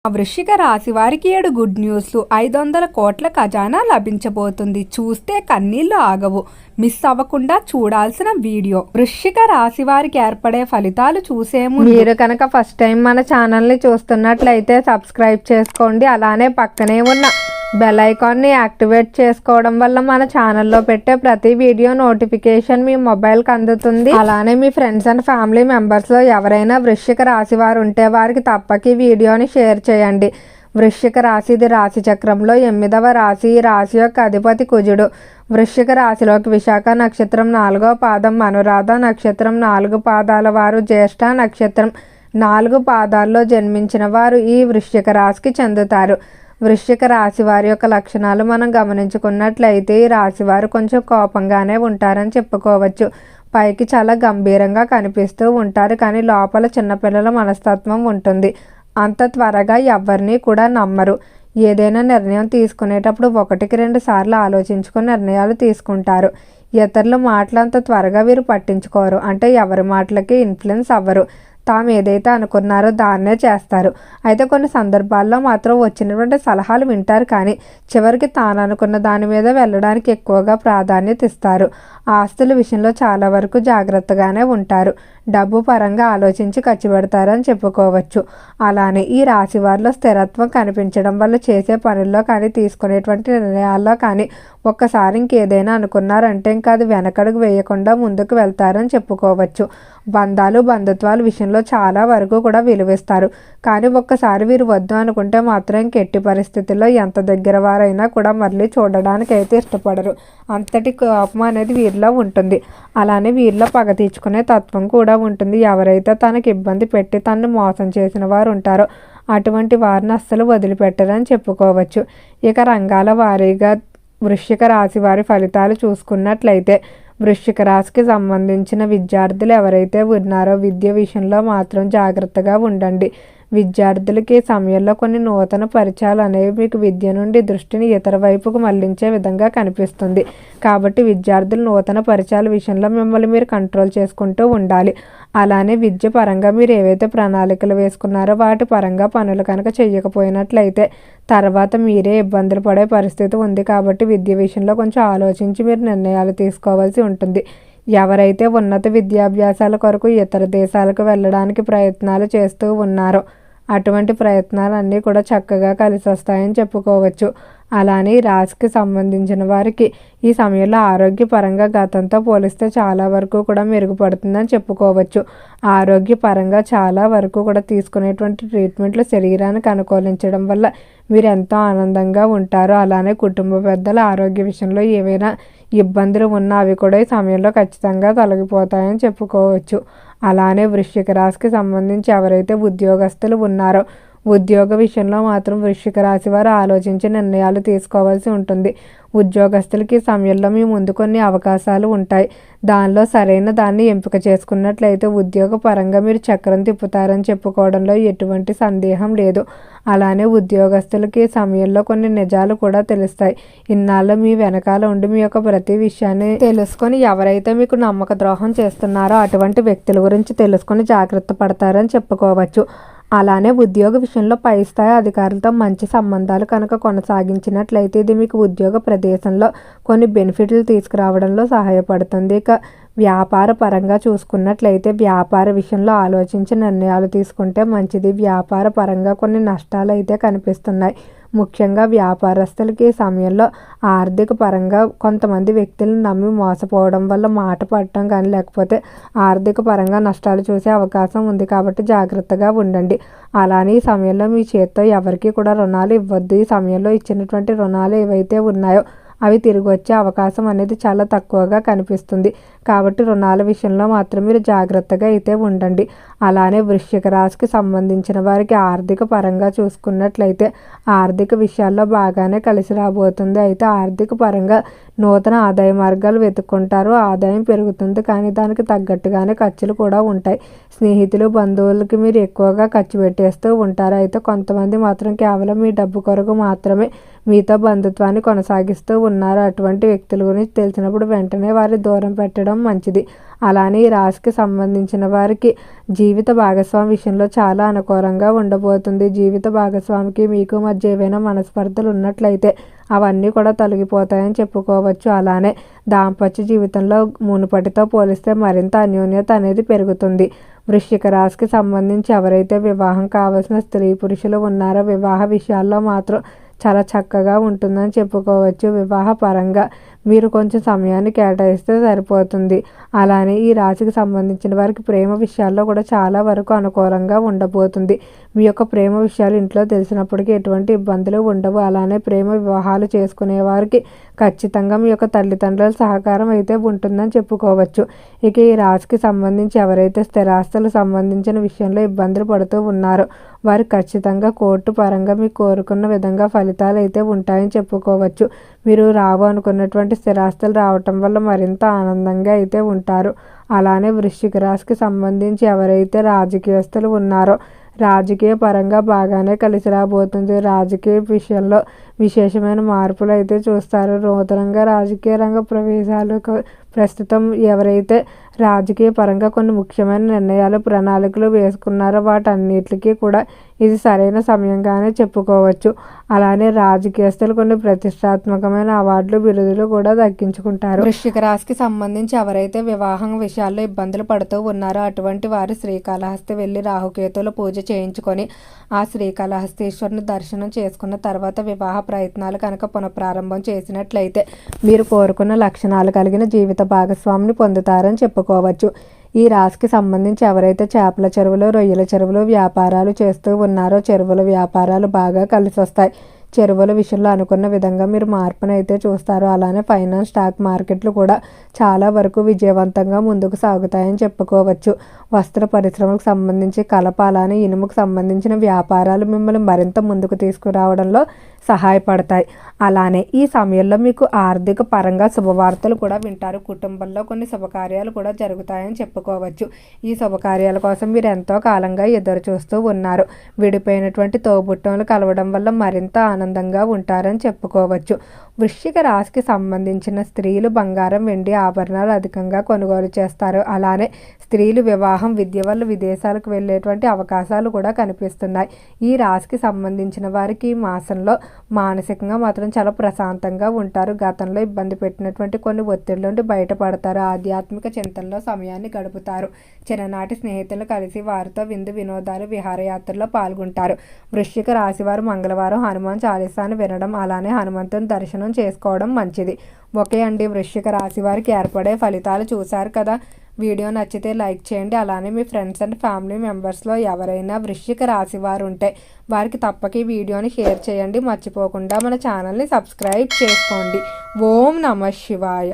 వృశ్చిక రాశి వారికి 7 గుడ్ న్యూస్లు. 500 కోట్ల ఖజానా లభించబోతుంది. చూస్తే కన్నీళ్లు ఆగవు. మిస్ అవ్వకుండా చూడాల్సిన వీడియో. వృశ్చిక రాశి వారికి ఏర్పడే ఫలితాలు చూసే ముందు మీరు కనుక ఫస్ట్ టైం మన ఛానల్ని చూస్తున్నట్లయితే సబ్స్క్రైబ్ చేసుకోండి. అలానే పక్కనే ఉన్న బెల్ ఐకాన్ని యాక్టివేట్ చేసుకోవడం వల్ల మన ఛానల్లో పెట్టే ప్రతి వీడియో నోటిఫికేషన్ మీ మొబైల్కి అందుతుంది. అలానే మీ ఫ్రెండ్స్ అండ్ ఫ్యామిలీ మెంబర్స్లో ఎవరైనా వృశ్చిక రాశి వారు ఉంటే వారికి తప్పక ఈ వీడియోని షేర్ చేయండి. వృశ్చిక రాశిది రాశి చక్రంలో 8వ రాశి. ఈ రాశి యొక్క అధిపతి కుజుడు. వృశ్చిక రాశిలోకి విశాఖ నక్షత్రం 4వ పాదం, అనురాధ నక్షత్రం 4 పాదాల వారు, జ్యేష్ఠ నక్షత్రం 4 పాదాల్లో జన్మించిన వారు ఈ వృశ్చిక రాశికి చెందుతారు. వృశ్చిక రాశి వారి యొక్క లక్షణాలు మనం గమనించుకున్నట్లయితే ఈ రాశి వారు కొంచెం కోపంగానే ఉంటారని చెప్పుకోవచ్చు. పైకి చాలా గంభీరంగా కనిపిస్తూ ఉంటారు, కానీ లోపల చిన్నపిల్లల మనస్తత్వం ఉంటుంది. అంత త్వరగా ఎవరిని కూడా నమ్మరు. ఏదైనా నిర్ణయం తీసుకునేటప్పుడు 1-2 సార్లు ఆలోచించుకుని నిర్ణయాలు తీసుకుంటారు. ఇతరుల మాటలు అంత త్వరగా వీరు పట్టించుకోరు. అంటే ఎవరి మాటలకి ఇన్ఫ్లుయెన్స్ అవ్వరు. తాము ఏదైతే అనుకున్నారో దాన్నే చేస్తారు. అయితే కొన్ని సందర్భాల్లో మాత్రం వచ్చినటువంటి సలహాలు వింటారు, కానీ చివరికి తాను అనుకున్న దాని మీద వెళ్ళడానికి ఎక్కువగా ప్రాధాన్యత ఇస్తారు. ఆస్తుల విషయంలో చాలా వరకు జాగ్రత్తగానే ఉంటారు. డబ్బు పరంగా ఆలోచించి ఖర్చు పెడతారని చెప్పుకోవచ్చు. అలానే ఈ రాశి వారిలో స్థిరత్వం కనిపించడం వల్ల చేసే పనుల్లో కానీ తీసుకునేటువంటి నిర్ణయాల్లో కానీ ఒక్కసారి ఇంకేదైనా అనుకున్నారంటే ఇంకా అది వెనకడుగు వేయకుండా ముందుకు వెళ్తారని చెప్పుకోవచ్చు. బంధాలు బంధుత్వాల విషయంలో చాలా వరకు కూడా విలువిస్తారు, కానీ ఒక్కసారి వీరు వద్దు అనుకుంటే మాత్రం ఇంకెట్టి పరిస్థితుల్లో ఎంత దగ్గర వారైనా కూడా మళ్ళీ చూడడానికి అయితే ఇష్టపడరు. అంతటి కోపం అనేది వీరిలో ఉంటుంది. అలానే వీరిలో పగ తీర్చుకునే తత్వం కూడా ఉంటుంది. ఎవరైతే తనకు ఇబ్బంది పెట్టి తనను మోసం చేసిన వారు ఉంటారో అటువంటి వారిని అస్సలు వదిలిపెట్టరని చెప్పుకోవచ్చు. ఇక రంగాల వారీగా వృశ్చిక రాశి వారి ఫలితాలు చూసుకున్నట్లయితే వృశ్చిక రాశికి సంబంధించిన విద్యార్థులు ఎవరైతే ఉన్నారో విద్య విషయంలో మాత్రం జాగ్రత్తగా ఉండండి. విద్యార్థులకి సమయంలో కొన్ని నూతన పరిచయాలు అనేవి మీకు విద్య నుండి దృష్టిని ఇతర వైపుకు మళ్లించే విధంగా కనిపిస్తుంది. కాబట్టి విద్యార్థులు నూతన పరిచయాల విషయంలో మిమ్మల్ని మీరు కంట్రోల్ చేసుకుంటూ ఉండాలి. అలానే విద్య పరంగా మీరు ఏవైతే ప్రణాళికలు వేసుకున్నారో వాటి పరంగా పనులు కనుక చేయకపోయినట్లయితే తర్వాత మీరే ఇబ్బందులు పడే పరిస్థితి ఉంది. కాబట్టి విద్య విషయంలో కొంచెం ఆలోచించి మీరు నిర్ణయాలు తీసుకోవాల్సి ఉంటుంది. ఎవరైతే ఉన్నత విద్యాభ్యాసాల కొరకు ఇతర దేశాలకు వెళ్ళడానికి ప్రయత్నాలు చేస్తూ ఉన్నారో అటువంటి ప్రయత్నాలన్నీ కూడా చక్కగా కలిసి వస్తాయని చెప్పుకోవచ్చు. అలానే రాశికి సంబంధించిన వారికి ఈ సమయంలో ఆరోగ్యపరంగా గతంతో పోలిస్తే చాలా వరకు కూడా మెరుగుపడుతుందని చెప్పుకోవచ్చు. ఆరోగ్యపరంగా చాలా వరకు కూడా తీసుకునేటువంటి ట్రీట్మెంట్లు శరీరానికి అనుకూలించడం వల్ల మీరు ఎంతో ఆనందంగా ఉంటారు. అలానే కుటుంబ పెద్దల ఆరోగ్య విషయంలో ఏవైనా ఇబ్బందులు ఉన్నా అవి కూడా ఈ సమయంలో ఖచ్చితంగా తొలగిపోతాయని చెప్పుకోవచ్చు. అలానే వృశ్చిక రాశికి సంబంధించి ఎవరైతే ఉద్యోగస్తులు ఉన్నారో ఉద్యోగ విషయంలో మాత్రం వృశ్చిక రాశి వారు ఆలోచించి నిర్ణయాలు తీసుకోవాల్సి ఉంటుంది. ఉద్యోగస్తులకి సమయంలో మీ ముందు కొన్ని అవకాశాలు ఉంటాయి. దానిలో సరైన దాన్ని ఎంపిక చేసుకున్నట్లయితే ఉద్యోగ పరంగా మీరు చక్రం తిప్పుతారని చెప్పుకోవడంలో ఎటువంటి సందేహం లేదు. అలానే ఉద్యోగస్తులకి సమయంలో కొన్ని నిజాలు కూడా తెలుస్తాయి. ఇన్నాళ్ళు మీ వెనకాల ఉండి మీ యొక్క ప్రతి విషయాన్ని తెలుసుకొని ఎవరైతే మీకు నమ్మక ద్రోహం చేస్తున్నారో అటువంటి వ్యక్తుల గురించి తెలుసుకొని జాగ్రత్త పడతారని చెప్పుకోవచ్చు. అలానే ఉద్యోగ విషయంలో పై స్థాయి అధికారులతో మంచి సంబంధాలు కనుక కొనసాగించినట్లయితే ఇది మీకు ఉద్యోగ ప్రదేశంలో కొన్ని బెనిఫిట్లు తీసుకురావడంలో సహాయపడుతుంది. ఇక వ్యాపార పరంగా చూసుకున్నట్లయితే వ్యాపార విషయంలో ఆలోచించి నిర్ణయాలు తీసుకుంటే మంచిది. వ్యాపార పరంగా కొన్ని నష్టాలు అయితే కనిపిస్తున్నాయి. ముఖ్యంగా వ్యాపారస్తులకి ఈ సమయంలో ఆర్థిక పరంగా కొంతమంది వ్యక్తులను నమ్మి మోసపోవడం వల్ల మాట పడటం కానీ లేకపోతే ఆర్థిక పరంగా నష్టాలు చూసే అవకాశం ఉంది. కాబట్టి జాగ్రత్తగా ఉండండి. అలానే ఈ సమయంలో మీ చేత్తో ఎవరికి కూడా రుణాలు ఇవ్వద్దు. ఈ సమయంలో ఇచ్చినటువంటి రుణాలు ఏవైతే ఉన్నాయో అవి తిరిగి వచ్చే అవకాశం అనేది చాలా తక్కువగా కనిపిస్తుంది. కాబట్టి రుణాల విషయంలో మాత్రం మీరు జాగ్రత్తగా అయితే ఉండండి. అలానే వృశ్చిక రాశికి సంబంధించిన వారికి ఆర్థిక పరంగా చూసుకున్నట్లయితే ఆర్థిక విషయాల్లో బాగానే కలిసి రాబోతుంది. అయితే ఆర్థిక పరంగా నూతన ఆదాయ మార్గాలు వెతుక్కుంటారు. ఆదాయం పెరుగుతుంది, కానీ దానికి తగ్గట్టుగానే ఖర్చులు కూడా ఉంటాయి. స్నేహితులు బంధువులకి మీరు ఎక్కువగా ఖర్చు పెట్టేస్తూ ఉంటారు. అయితే కొంతమంది మాత్రం కేవలం మీ డబ్బు కొరకు మాత్రమే మీతో బంధుత్వాన్ని కొనసాగిస్తూ ఉన్నారో అటువంటి వ్యక్తుల గురించి తెలిసినప్పుడు వెంటనే వారి దూరం పెట్టడం మంచిది. అలానే ఈ రాశికి సంబంధించిన వారికి జీవిత భాగస్వామి విషయంలో చాలా అనుకూలంగా ఉండబోతుంది. జీవిత భాగస్వామికి మీకు మధ్య ఏవైనా మనస్పర్ధలు ఉన్నట్లయితే అవన్నీ కూడా తొలగిపోతాయని చెప్పుకోవచ్చు. అలానే దాంపత్య జీవితంలో మునుపటితో పోలిస్తే మరింత అన్యోన్యత అనేది పెరుగుతుంది. వృశ్చిక రాశికి సంబంధించి ఎవరైతే వివాహం కావాల్సిన స్త్రీ పురుషులు ఉన్నారో వివాహ విషయాల్లో మాత్రం చాలా చక్కగా ఉంటుందని చెప్పుకోవచ్చు. వివాహ పరంగా మీరు కొంచెం సమయాన్ని కేటాయిస్తే సరిపోతుంది. అలానే ఈ రాశికి సంబంధించిన వారికి ప్రేమ విషయాల్లో కూడా చాలా వరకు అనుకూలంగా ఉండబోతుంది. మీ యొక్క ప్రేమ విషయాలు ఇంట్లో తెలిసినప్పటికీ ఎటువంటి ఇబ్బందులు ఉండవు. అలానే ప్రేమ వివాహాలు చేసుకునే వారికి ఖచ్చితంగా మీ యొక్క తల్లిదండ్రుల సహకారం అయితే ఉంటుందని చెప్పుకోవచ్చు. ఇక ఈ రాశికి సంబంధించి ఎవరైతే స్థిరాస్తులు సంబంధించిన విషయంలో ఇబ్బందులు పడుతూ ఉన్నారో వారు ఖచ్చితంగా కోర్టు పరంగా మీకు కోరుకున్న విధంగా ఫలితాలు అయితే ఉంటాయని చెప్పుకోవచ్చు. మీరు రావు అనుకున్నటువంటి స్థిరాస్తులు రావటం వల్ల మరింత ఆనందంగా అయితే ఉంటారు. అలానే వృశ్చిక రాశికి సంబంధించి ఎవరైతే రాజకీయస్తులు ఉన్నారో రాజకీయ పరంగా బాగానే కలిసి రాబోతుంది. రాజకీయ విషయంలో విశేషమైన మార్పులు అయితే చూస్తారు. నూతనంగా రాజకీయ రంగ ప్రవేశాలు ప్రస్తుతం ఎవరైతే రాజకీయ పరంగా కొన్ని ముఖ్యమైన నిర్ణయాలు ప్రణాళికలు వేసుకున్నారో వాటన్నిటికీ కూడా ఇది సరైన సమయంగానే చెప్పుకోవచ్చు. అలానే రాజకీయస్తులు కొన్ని ప్రతిష్టాత్మకమైన అవార్డులు బిరుదులు కూడా దక్కించుకుంటారు. వృశ్చిక రాశికి సంబంధించి ఎవరైతే వివాహం విషయాల్లో ఇబ్బందులు పడుతూ ఉన్నారో అటువంటి వారు శ్రీకాళహస్తి వెళ్ళి రాహుకేతుల పూజ చేయించుకొని ఆ శ్రీకాళహస్తీశ్వరుని దర్శనం చేసుకున్న తర్వాత వివాహ ప్రయత్నాలు కనుక పునఃప్రారంభం చేసినట్లయితే మీరు కోరుకున్న లక్షణాలు కలిగిన జీవిత భాగస్వామిని పొందుతారని చెప్పుకోవచ్చు. ఈ రాశికి సంబంధించి ఎవరైతే చేపల చెరువులు రొయ్యల చెరువులు వ్యాపారాలు చేస్తూ ఉన్నారో చెరువుల వ్యాపారాలు బాగా కలిసి వస్తాయి. చెరువుల విషయంలో అనుకున్న విధంగా మీరు మార్పును అయితే చూస్తారు. అలానే ఫైనాన్స్ స్టాక్ మార్కెట్లు కూడా చాలా వరకు విజయవంతంగా ముందుకు సాగుతాయని చెప్పుకోవచ్చు. వస్త్ర పరిశ్రమలకు సంబంధించి కలప అలానే ఇనుముకు సంబంధించిన వ్యాపారాలు మిమ్మల్ని మరింత ముందుకు తీసుకురావడంలో సహాయపడతాయి. అలానే ఈ సమయంలో మీకు ఆర్థిక పరంగా శుభవార్తలు కూడా వింటారు. కుటుంబంలో కొన్ని శుభకార్యాలు కూడా జరుగుతాయని చెప్పుకోవచ్చు. ఈ శుభకార్యాల కోసం మీరు ఎంతో కాలంగా ఎదురు చూస్తూ ఉన్నారు. విడిపోయినటువంటి తోబుట్టువులు కలవడం వల్ల మరింత ఆనందంగా ఉంటారని చెప్పుకోవచ్చు. వృశ్చిక రాశికి సంబంధించిన స్త్రీలు బంగారం వెండి ఆభరణాలు అధికంగా కొనుగోలు చేస్తారు. అలానే స్త్రీలు వివాహం విద్య వల్ల విదేశాలకు వెళ్ళేటువంటి అవకాశాలు కూడా కనిపిస్తున్నాయి. ఈ రాశికి సంబంధించిన వారికి ఈ మాసంలో మానసికంగా మాత్రం చాలా ప్రశాంతంగా ఉంటారు. గతంలో ఇబ్బంది పెట్టినటువంటి కొన్ని ఒత్తిడి నుండి బయటపడతారు. ఆధ్యాత్మిక చింతనలో సమయాన్ని గడుపుతారు. చిన్ననాటి స్నేహితులు కలిసి వారితో విందు వినోదాలు విహారయాత్రలో పాల్గొంటారు. వృశ్చిక రాశి వారు మంగళవారం హనుమాన్ చాలీసాను వినడం అలానే హనుమంతుని దర్శనం చేసుకోవడం మంచిది. ఓకే అండి, వృశ్చిక రాశి వారికి ఏర్పడే ఫలితాలు చూశారు కదా. వీడియో నచ్చితే లైక్ చేయండి. అలానే మీ ఫ్రెండ్స్ అండ్ ఫ్యామిలీ మెంబర్స్లో ఎవరైనా వృశ్చిక రాశి వారు ఉంటే వారికి తప్పక ఈ వీడియోని షేర్ చేయండి. మర్చిపోకుండా మన ఛానల్ని సబ్స్క్రైబ్ చేసుకోండి. ఓం నమః శివాయ.